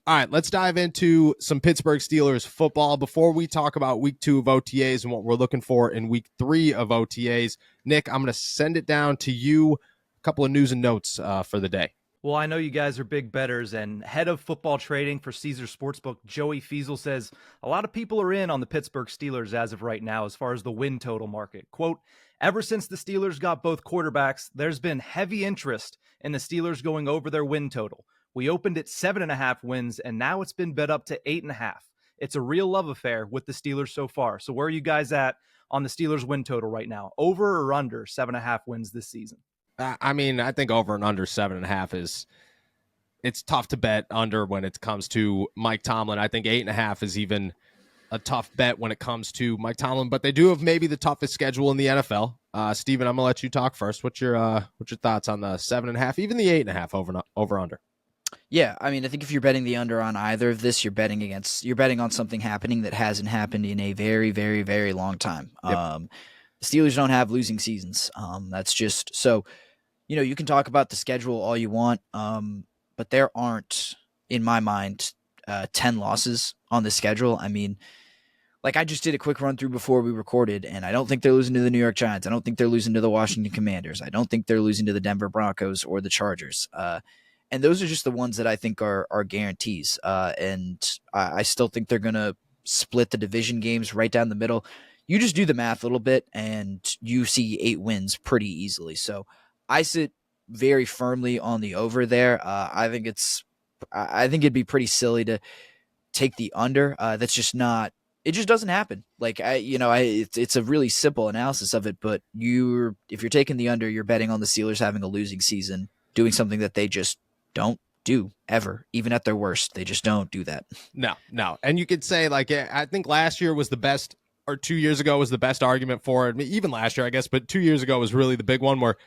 All right, let's dive into some Pittsburgh Steelers football. Before we talk about week 2 of OTAs and what we're looking for in week 3 of OTAs, Nick, I'm going to send it down to you. A couple of news and notes for the day. Well, I know you guys are big bettors, and head of football trading for Caesar Sportsbook, Joey Fiesel, says a lot of people are in on the Pittsburgh Steelers as of right now as far as the win total market. Quote, ever since the Steelers got both quarterbacks, there's been heavy interest in the Steelers going over their win total. We opened at 7.5 wins, and now it's been bet up to 8.5. It's a real love affair with the Steelers so far. So where are you guys at on the Steelers win total right now? Over or under 7.5 wins this season? I mean, I think over and under 7.5 it's tough to bet under when it comes to Mike Tomlin. I think 8.5 is even a tough bet when it comes to Mike Tomlin, but they do have maybe the toughest schedule in the NFL. Steven, I'm gonna let you talk first. What's your thoughts on the 7.5, even the 8.5 over under? Yeah, I mean, I think if you're betting the under on either of this, you're betting on something happening that hasn't happened in a very, very, very long time. Yep. The Steelers don't have losing seasons. That's just so. You can talk about the schedule all you want, but there aren't, in my mind, 10 losses on the schedule. I mean, like I just did a quick run through before we recorded, and I don't think they're losing to the New York Giants. I don't think they're losing to the Washington Commanders. I don't think they're losing to the Denver Broncos or the Chargers. And those are just the ones that I think are guarantees. And I still think they're going to split the division games right down the middle. You just do the math a little bit, and you see 8 wins pretty easily. So I sit very firmly on the over there. I think it'd be pretty silly to take the under. That's just not. It just doesn't happen. Like it's a really simple analysis of it. But if you're taking the under, you're betting on the Steelers having a losing season, doing something that they just don't do ever, even at their worst. They just don't do that. No. And you could say, like, I think last year was the best, or 2 years ago was the best argument for it. I mean, even last year, I guess, but 2 years ago was really the big one where,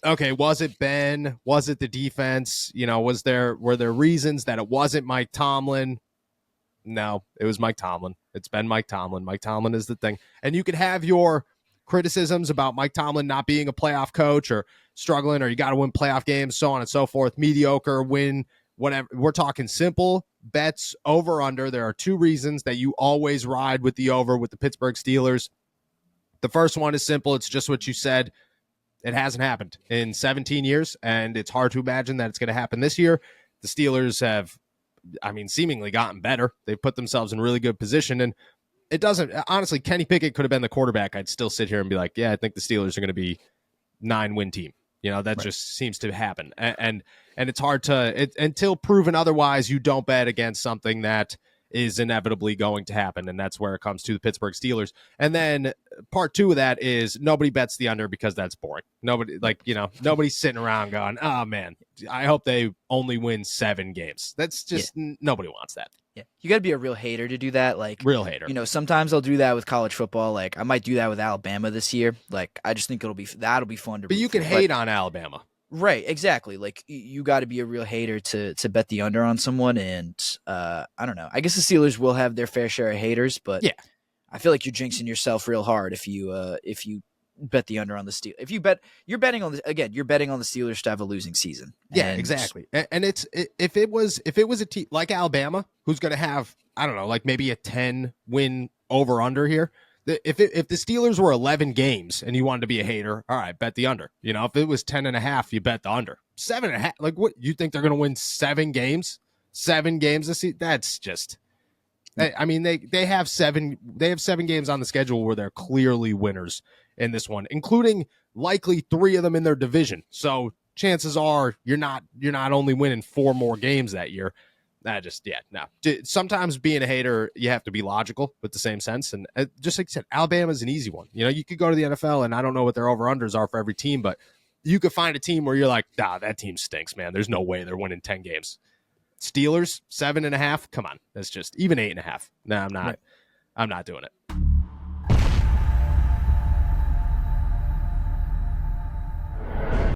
okay, was it Ben? Was it the defense? Were there reasons that it wasn't Mike Tomlin? No, it was Mike Tomlin. It's been Mike Tomlin. Mike Tomlin is the thing. And you could have your criticisms about Mike Tomlin not being a playoff coach or struggling, or you got to win playoff games, so on and so forth, mediocre, win, whatever. We're talking simple bets, over, under. There are 2 reasons that you always ride with the over with the Pittsburgh Steelers. The first one is simple. It's just what you said. It hasn't happened in 17 years, and it's hard to imagine that it's going to happen this year. The Steelers have, seemingly gotten better. They've put themselves in really good position, and it doesn't, honestly, Kenny Pickett could have been the quarterback. I'd still sit here and be like, yeah, I think the Steelers are going to be 9-win team. That right. Just seems to happen. And it's hard to, until proven otherwise, you don't bet against something that is inevitably going to happen. And that's where it comes to the Pittsburgh Steelers. And then part 2 of that is nobody bets the under because that's boring. Nobody's sitting around going, oh man, I hope they only win 7 games. That's just, nobody wants that. Yeah. You got to be a real hater to do that. Like, real hater. Sometimes I'll do that with college football. Like, I might do that with Alabama this year. Like, I just think that'll be fun to. But you can hate on Alabama. Right, exactly. Like, you got to be a real hater to bet the under on someone, and I don't know. I guess the Steelers will have their fair share of haters, but yeah, I feel like you're jinxing yourself real hard if you bet the under on the Steelers. If you bet, you're betting on you're betting on the Steelers to have a losing season. Yeah, exactly. And if it was a team like Alabama who's going to have, I don't know, like maybe a 10-win over under here. If the Steelers were 11 games and you wanted to be a hater, all right, bet the under. If it was 10.5, you bet the under. 7.5, like what? You think they're going to win 7 games? 7 games this season? That's just. They have 7 games on the schedule where they're clearly winners in this one, including likely 3 of them in their division. So chances are you're not only winning 4 more games that year. No. Sometimes being a hater, you have to be logical with the same sense. And just like I said, Alabama's an easy one. You could go to the NFL, and I don't know what their over-unders are for every team, but you could find a team where you're like, that team stinks, man. There's no way they're winning 10 games. Steelers, 7.5. Come on. That's just even 8.5. No, I'm not. Right. I'm not doing it.